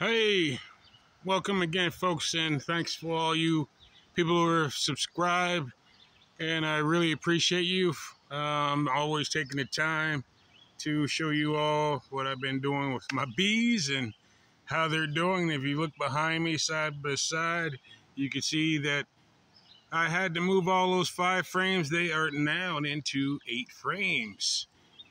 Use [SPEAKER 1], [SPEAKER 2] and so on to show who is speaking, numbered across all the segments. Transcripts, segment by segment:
[SPEAKER 1] Hey, welcome again, folks, and thanks for all you people who are subscribed. And I really appreciate you. Always taking the time to show you all what I've been doing with my bees and how they're doing. If you look behind me, side by side, you can see that I had to move all those 5 frames. They are now into 8 frames.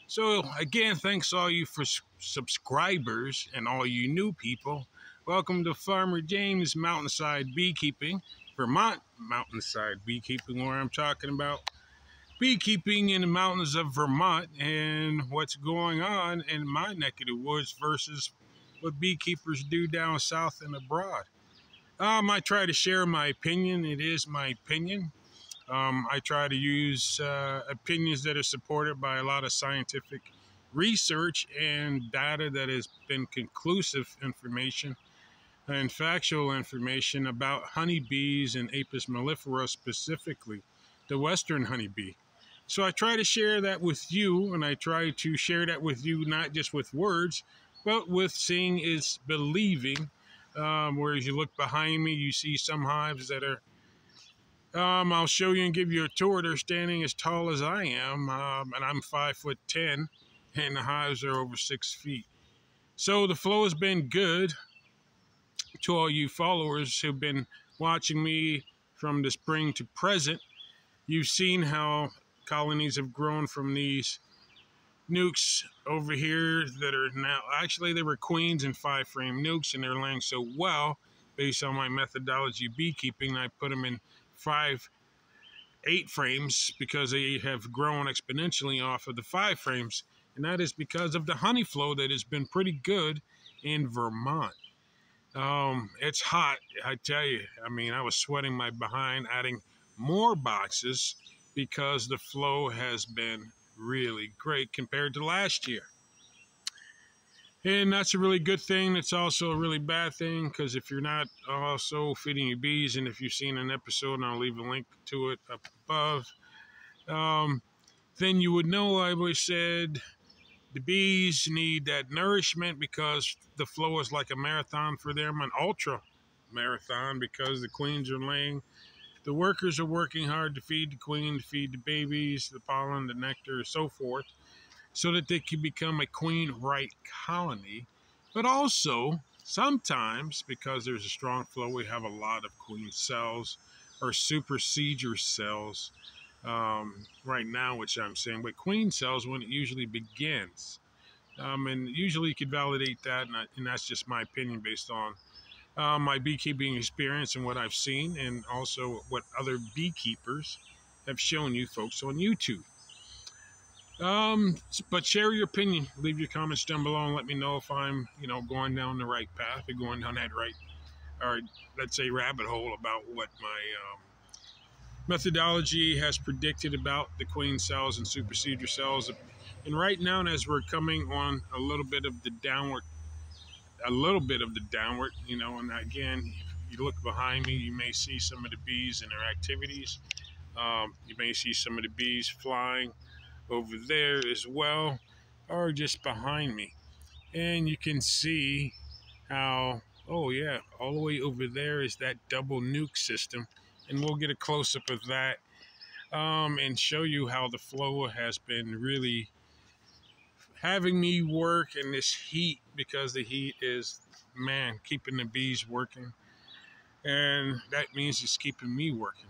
[SPEAKER 1] So again, thanks all you for subscribers and all you new people. Welcome to Farmer James Mountainside Beekeeping, Vermont Mountainside Beekeeping, where I'm talking about beekeeping in the mountains of Vermont and what's going on in my neck of the woods versus what beekeepers do down south and abroad. I try to share my opinion. It is my opinion. I try to use opinions that are supported by a lot of scientific research and data that has been conclusive information and factual information about honeybees and Apis mellifera, specifically the western honeybee. So I try to share that with you, and I try to share that with you not just with words, but with seeing is believing. Whereas you look behind me, you see some hives that are I'll show you and give you a tour. They're standing as tall as I am, and I'm 5'10", and the hives are over 6 feet. So the flow has been good. To all you followers who've been watching me from the spring to present, you've seen how colonies have grown from these nukes over here that are now, actually they were queens and 5-frame nukes, and they're laying so well based on my methodology of beekeeping. I put them in 8 frames because they have grown exponentially off of the 5 frames, and that is because of the honey flow that has been pretty good in Vermont. It's hot, I tell you. I mean, I was sweating my behind adding more boxes because the flow has been really great compared to last year. And that's a really good thing. It's also a really bad thing because if you're not also feeding your bees, and if you've seen an episode, and I'll leave a link to it up above, then you would know I always said the bees need that nourishment because the flow is like a marathon for them, an ultra marathon, because the queens are laying. The workers are working hard to feed the queen, to feed the babies, the pollen, the nectar, so forth, so that they can become a queen-right colony. But also, sometimes, because there's a strong flow, we have a lot of queen cells or supersedure cells right now, which I'm saying, but queen cells when it usually begins. And usually you could validate that, and that's just my opinion based on my beekeeping experience and what I've seen, and also what other beekeepers have shown you folks on YouTube. But share your opinion. Leave your comments down below and let me know if I'm, going down the right path or going down that right, or let's say rabbit hole about what my methodology has predicted about the queen cells and supersedure cells. And right now, as we're coming on a little bit of the downward, and again, if you look behind me, you may see some of the bees and their activities. You may see some of the bees flying over there as well, or just behind me, and you can see how, oh yeah, all the way over there is that double nuke system, and we'll get a close-up of that and show you how the flow has been really having me work in this heat, because the heat is, man, keeping the bees working, and that means it's keeping me working.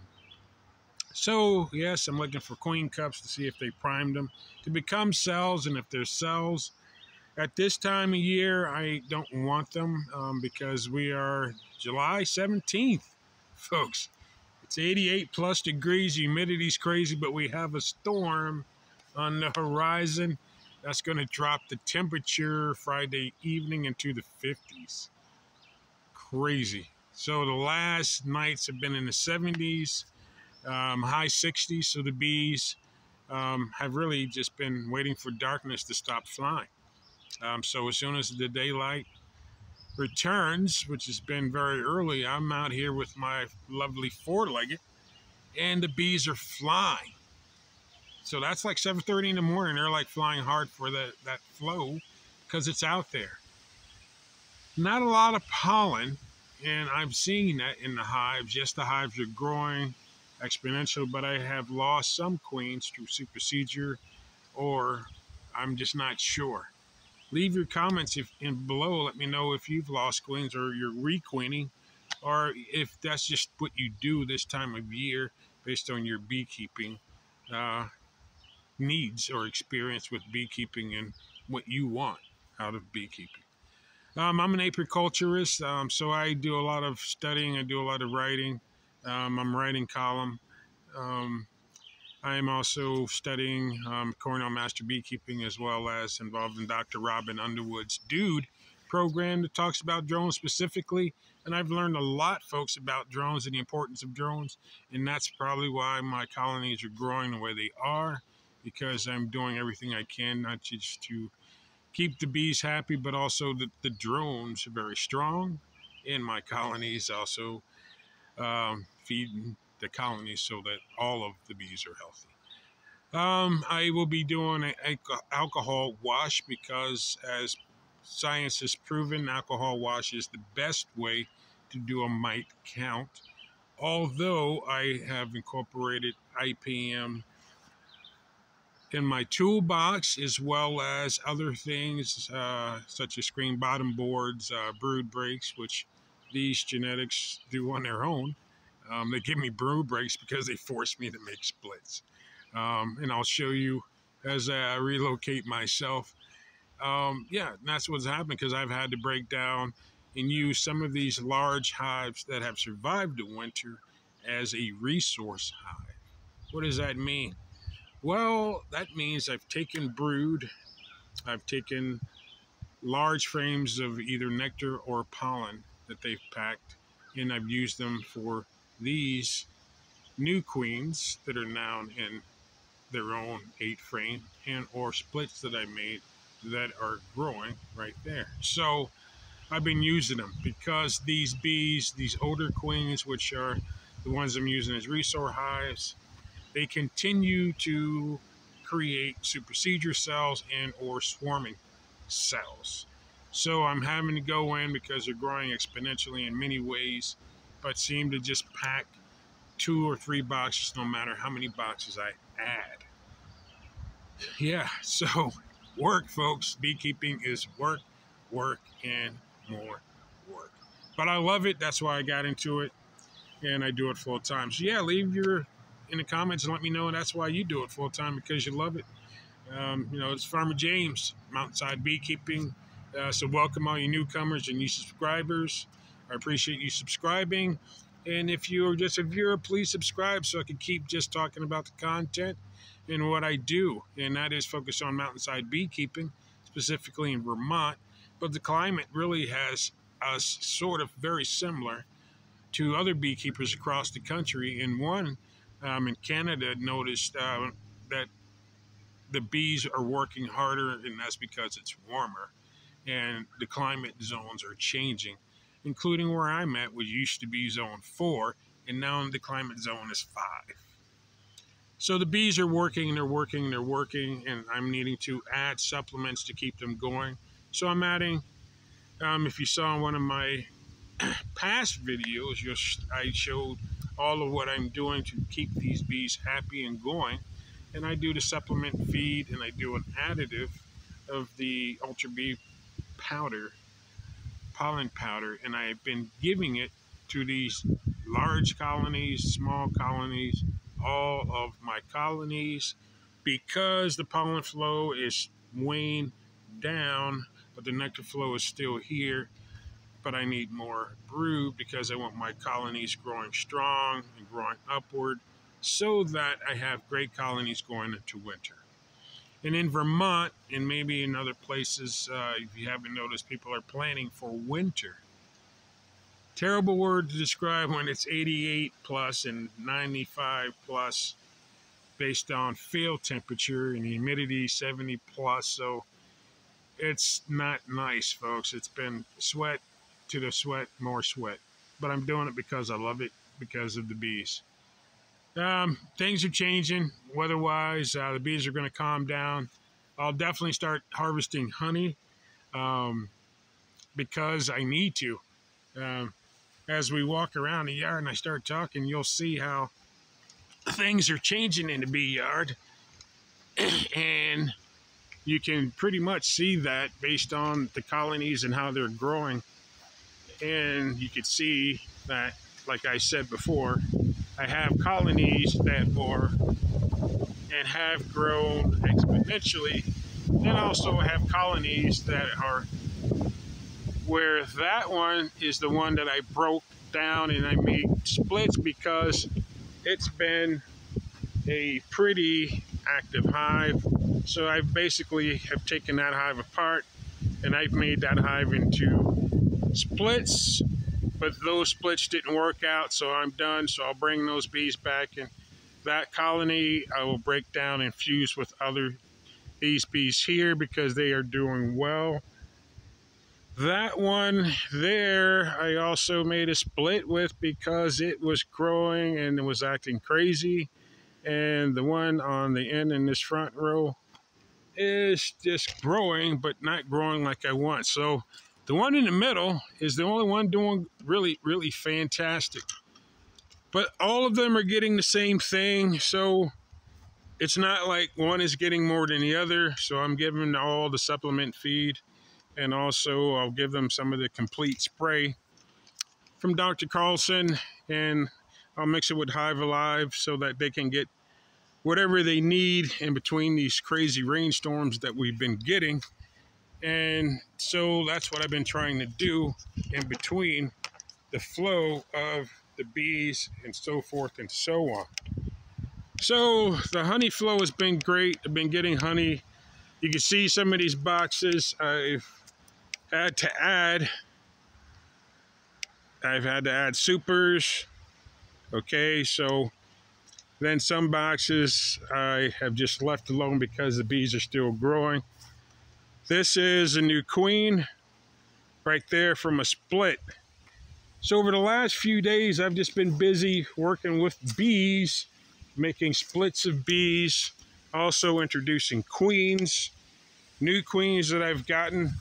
[SPEAKER 1] So, yes, I'm looking for queen cups to see if they primed them to become cells. And if they're cells, at this time of year, I don't want them because we are July 17th, folks. It's 88 plus degrees, humidity's crazy, but we have a storm on the horizon that's going to drop the temperature Friday evening into the 50s. Crazy. So the last nights have been in the 70s. High 60s, so the bees have really just been waiting for darkness to stop flying. So as soon as the daylight returns, which has been very early, I'm out here with my lovely 4-legged, and the bees are flying. So that's like 7:30 in the morning. They're like flying hard for that flow because it's out there. Not a lot of pollen, and I'm seeing that in the hives. Yes, the hives are growing exponential, but I have lost some queens through supersedure, or I'm just not sure. Leave your comments if in below. Let me know if you've lost queens or you're requeening, or if that's just what you do this time of year based on your beekeeping uh, needs or experience with beekeeping and what you want out of beekeeping. I'm an apiculturist, so I do a lot of studying. I do a lot of writing. I'm writing column. Um, I am also studying Cornell Master Beekeeping, as well as involved in Dr. Robin Underwood's Dude program that talks about drones specifically. And I've learned a lot, folks, about drones and the importance of drones. And that's probably why my colonies are growing the way they are, because I'm doing everything I can, not just to keep the bees happy, but also the drones are very strong in my colonies, also feeding the colonies so that all of the bees are healthy. I will be doing an alcohol wash because, as science has proven, alcohol wash is the best way to do a mite count. Although I have incorporated IPM in my toolbox, as well as other things such as screen bottom boards, brood breaks, which these genetics do on their own. They give me brood breaks because they force me to make splits. And I'll show you as I relocate myself. Yeah, that's what's happened because I've had to break down and use some of these large hives that have survived the winter as a resource hive. What does that mean? Well, that means I've taken brood, I've taken large frames of either nectar or pollen that they've packed, and I've used them for these new queens that are now in their own 8 frame and or splits that I made that are growing right there. So I've been using them because these bees, these older queens, which are the ones I'm using as resource hives, they continue to create supersedure cells and or swarming cells. So I'm having to go in because they're growing exponentially in many ways, but seem to just pack 2 or 3 boxes no matter how many boxes I add. Yeah, so work, folks. Beekeeping is work, work, and more work. But I love it. That's why I got into it, and I do it full time. So yeah, leave your in the comments and let me know. And that's why you do it full time, because you love it. It's Farmer James, Mountainside Beekeeping. So welcome all you newcomers and new subscribers. I appreciate you subscribing. And if you're just a viewer, please subscribe so I can keep just talking about the content and what I do. And that is focus on mountainside beekeeping, specifically in Vermont. But the climate really has us sort of very similar to other beekeepers across the country. And one in Canada noticed that the bees are working harder, and that's because it's warmer and the climate zones are changing, including where I'm at, which used to be zone 4, and now the climate zone is 5. So the bees are working, and they're working, and they're working, and I'm needing to add supplements to keep them going. So I'm adding, if you saw one of my past videos, I showed all of what I'm doing to keep these bees happy and going. And I do the supplement feed, and I do an additive of the Ultra Bee powder, pollen powder, and I've been giving it to these large colonies, small colonies, all of my colonies, because the pollen flow is weighing down, but the nectar flow is still here. But I need more brood because I want my colonies growing strong and growing upward so that I have great colonies going into winter. And in Vermont, and maybe in other places, if you haven't noticed, people are planning for winter. Terrible word to describe when it's 88 plus and 95 plus based on field temperature and humidity 70 plus. So it's not nice, folks. It's been sweat to the sweat, more sweat. But I'm doing it because I love it, because of the bees. Things are changing weather-wise. The bees are going to calm down. I'll definitely start harvesting honey. because I need to. As we walk around the yard and I start talking, you'll see how things are changing in the bee yard. And you can pretty much see that based on the colonies and how they're growing. And you can see that, like I said before, I have colonies that are and have grown exponentially. Then also have colonies that are where that one is the one that I broke down and I made splits because it's been a pretty active hive. So I basically have taken that hive apart and I've made that hive into splits, but those splits didn't work out, so I'm done. So I'll bring those bees back, and that colony I will break down and fuse with these bees here because they are doing well. That one there I also made a split with because it was growing and it was acting crazy. And the one on the end in this front row is just growing, but not growing like I want. So the one in the middle is the only one doing really, really fantastic. But all of them are getting the same thing. So it's not like one is getting more than the other. So I'm giving them all the supplement feed. And also I'll give them some of the complete spray from Dr. Carlson. And I'll mix it with Hive Alive so that they can get whatever they need in between these crazy rainstorms that we've been getting. And so that's what I've been trying to do in between the flow of the bees and so forth and so on. So the honey flow has been great. I've been getting honey. You can see some of these boxes I've had to add supers. Okay, so then some boxes I have just left alone because the bees are still growing. This is a new queen right there from a split. So over the last few days, I've just been busy working with bees, making splits of bees, also introducing queens, new queens that I've gotten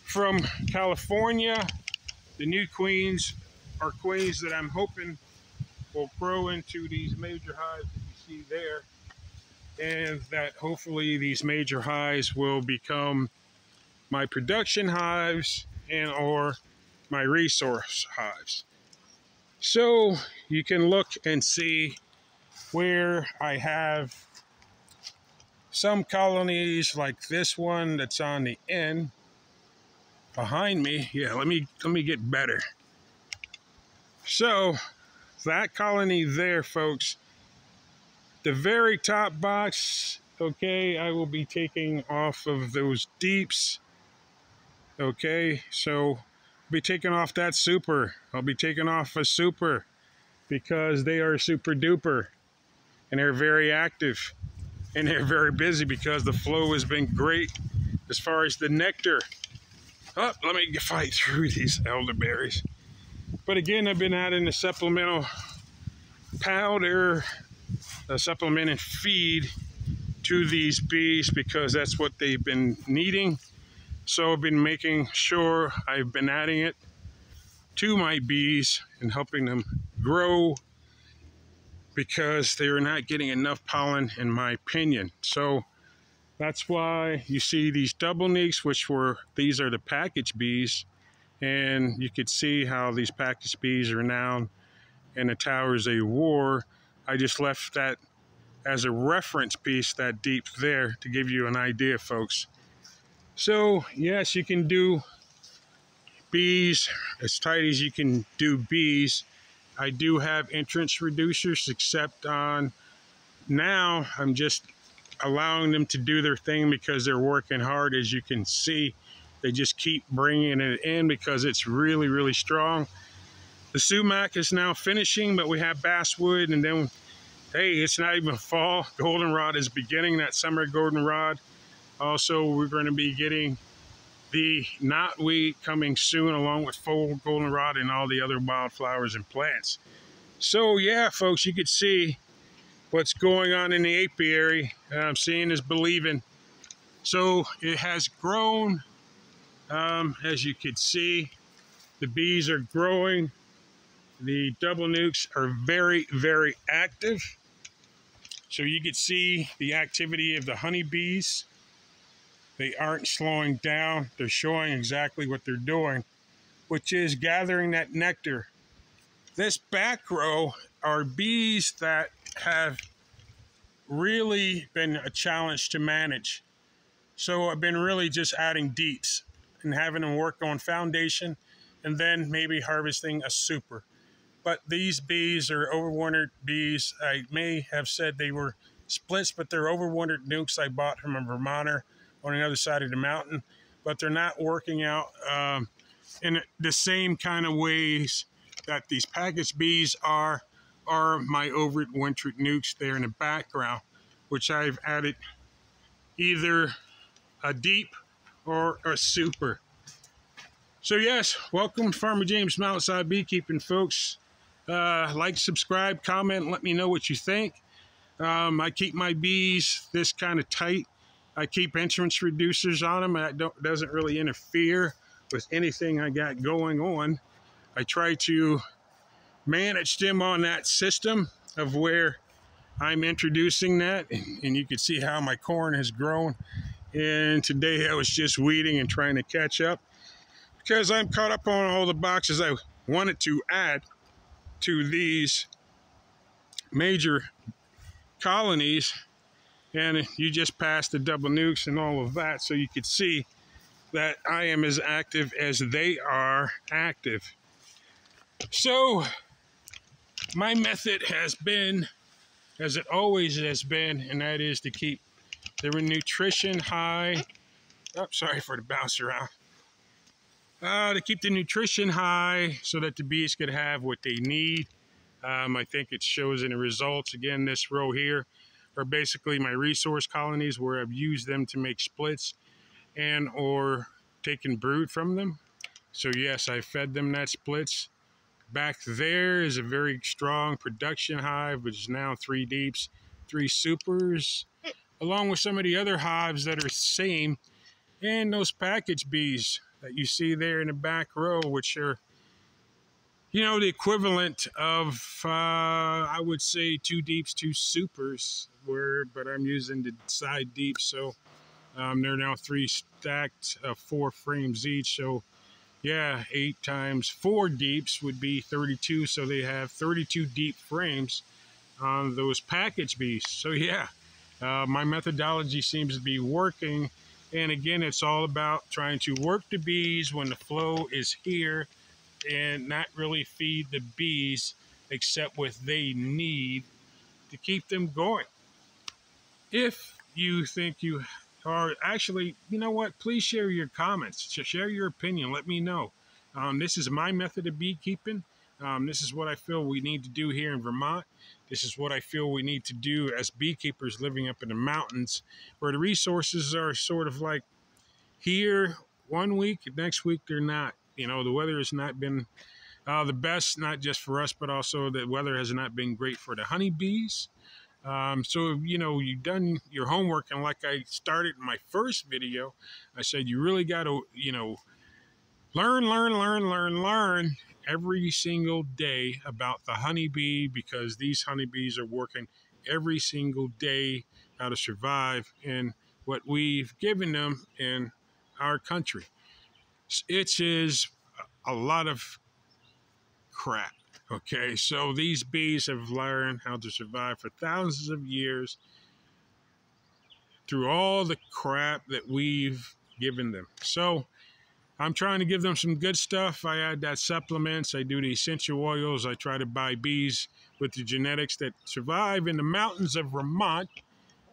[SPEAKER 1] from California. The new queens are queens that I'm hoping will grow into these major hives that you see there, and that hopefully these major hives will become my production hives and or my resource hives. So you can look and see where I have some colonies like this one that's on the end behind me. Yeah, let me get better. So that colony there, folks, the very top box, okay, I will be taking off of those deeps. Okay, so I'll be taking off that super. I'll be taking off a super because they are super duper and they're very active and they're very busy because the flow has been great as far as the nectar. Oh, let me fight through these elderberries. But again, I've been adding a supplemental powder, a supplemented feed to these bees because that's what they've been needing. So I've been making sure I've been adding it to my bees and helping them grow because they are not getting enough pollen, in my opinion. So that's why you see these double neeks, these are the package bees. And you could see how these package bees are now in the towers they wore. I just left that as a reference piece, that deep there, to give you an idea, folks. So yes, you can do bees as tight as you can do bees. I do have entrance reducers, except on now I'm just allowing them to do their thing because they're working hard. As you can see, they just keep bringing it in because it's really, really strong. The sumac is now finishing, but we have basswood, and then, hey, it's not even fall. Goldenrod is beginning, that summer goldenrod. Also, we're going to be getting the knotweed coming soon, along with full goldenrod and all the other wildflowers and plants. So, yeah, folks, you can see what's going on in the apiary. Seeing is believing. So, it has grown As you can see, the bees are growing. The double nukes are very, very active. So you can see the activity of the honeybees. They aren't slowing down. They're showing exactly what they're doing, which is gathering that nectar. This back row are bees that have really been a challenge to manage. So I've been really just adding deeps and having them work on foundation and then maybe harvesting a super. But these bees are overwintered bees. I may have said they were splits, but they're overwintered nukes I bought from a Vermonter on the other side of the mountain. But they're not working out in the same kind of ways that these package bees are my overwintered nukes there in the background, which I've added either a deep or a super. So yes, welcome to Farmer James Mountainside Beekeeping, folks. Like, subscribe, comment, let me know what you think. I keep my bees this kind of tight. I keep entrance reducers on them. Doesn't really interfere with anything I got going on. I try to manage them on that system of where I'm introducing that, and you can see how my corn has grown. And today I was just weeding and trying to catch up because I'm caught up on all the boxes I wanted to add to these major colonies. And you just passed the double nukes and all of that, so you could see that I am as active as they are active. So my method has been, as it always has been, and that is to keep their nutrition high. Oh, sorry for the bounce around. To keep the nutrition high so that the bees could have what they need. I think it shows in the results. Again, this row here are basically my resource colonies where I've used them to make splits and or taken brood from them. So yes, I fed them that splits. Back there is a very strong production hive, which is now 3 deeps, 3 supers, along with some of the other hives that are the same, and those package bees that you see there in the back row, which are, you know, the equivalent of, I would say 2 deeps, 2 supers, but I'm using the side deeps, so they're now 3 stacked, 4 frames each, so yeah, 8 times 4 deeps would be 32, so they have 32 deep frames on those package bees. So yeah, my methodology seems to be working, and again, it's all about trying to work the bees when the flow is here and not really feed the bees except what they need to keep them going. If you think you are actually, you know what, please share your comments, share your opinion, let me know. This is my method of beekeeping. This is what I feel we need to do here in Vermont. This is what I feel we need to do as beekeepers living up in the mountains, where the resources are sort of like here one week, next week they're not. You know, the weather has not been the best, not just for us, but also the weather has not been great for the honeybees. So, you know, you've done your homework, and like I started in my first video, I said you really got to, you know, learn every single day about the honeybee, because these honeybees are working every single day how to survive in what we've given them in our country. It is a lot of crap. Okay, so these bees have learned how to survive for thousands of years through all the crap that we've given them. So I'm trying to give them some good stuff. I add that supplements. I do the essential oils. I try to buy bees with the genetics that survive in the mountains of Vermont,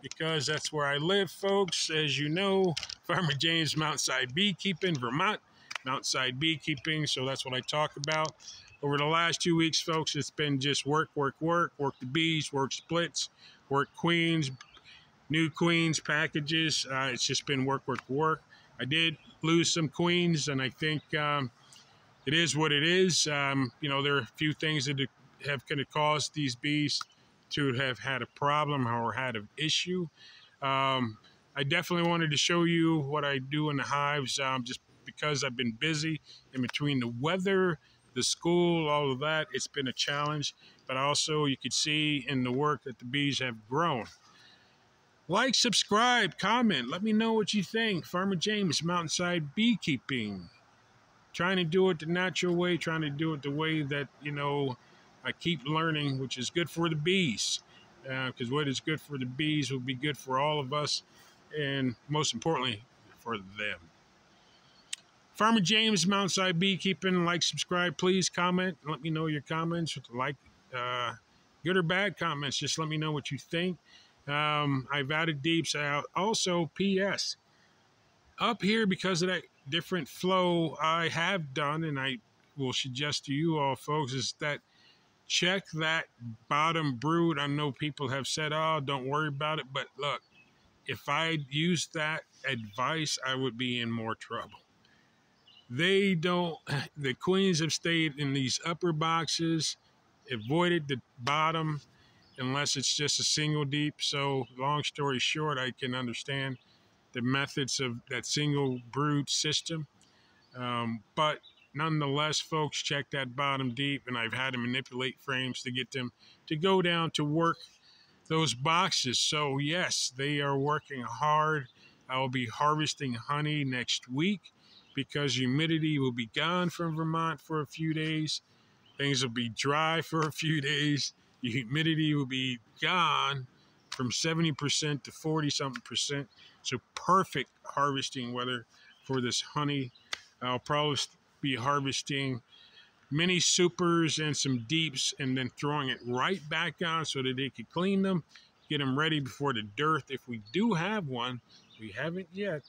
[SPEAKER 1] because that's where I live, folks. As you know, Farmer James Mountainside Beekeeping, Vermont, Mountainside Beekeeping. So that's what I talk about. Over the last 2 weeks, folks, it's been just work the bees, work splits, work queens, new queens packages. It's just been work. I did lose some queens, and I think it is what it is. You know, there are a few things that have kind of caused these bees to have had a problem or had an issue. I definitely wanted to show you what I do in the hives, just because I've been busy in between the weather, the school, all of that. It's been a challenge, but also you could see in the work that the bees have grown. Like, subscribe, comment. Let me know what you think. Farmer James, Mountainside Beekeeping. Trying to do it the natural way, trying to do it the way that, I keep learning, which is good for the bees. Because what is good for the bees will be good for all of us, and most importantly, for them. Farmer James, Mountainside Beekeeping. Like, subscribe, please comment. Let me know your comments. Like, good or bad comments. Just let me know what you think. I've added deeps out. Also, P.S. Up here, because of that different flow, I have done, and I will suggest to you all, folks, is that check that bottom brood. I know people have said, oh, don't worry about it. But look, if I used that advice, I would be in more trouble. The queens have stayed in these upper boxes, avoided the bottom, unless it's just a single deep. So long story short, I can understand the methods of that single brood system. But nonetheless, folks, check that bottom deep, and I've had to manipulate frames to get them to go down to work those boxes. So yes, they are working hard. I will be harvesting honey next week because humidity will be gone from Vermont for a few days. Things will be dry for a few days. The humidity will be gone from 70% to 40-something%. So perfect harvesting weather for this honey. I'll probably be harvesting mini supers and some deeps and then throwing it right back on so that they could clean them, get them ready before the dearth. If we do have one, we haven't yet.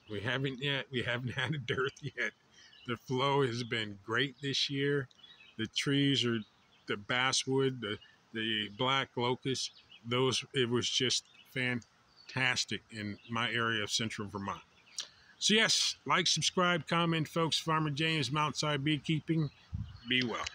[SPEAKER 1] We haven't had a dearth yet. The flow has been great this year. The trees are the basswood, the black locust. It was just fantastic in my area of central Vermont. So yes, like, subscribe, comment, folks. Farmer James, Mountainside Beekeeping. Be well.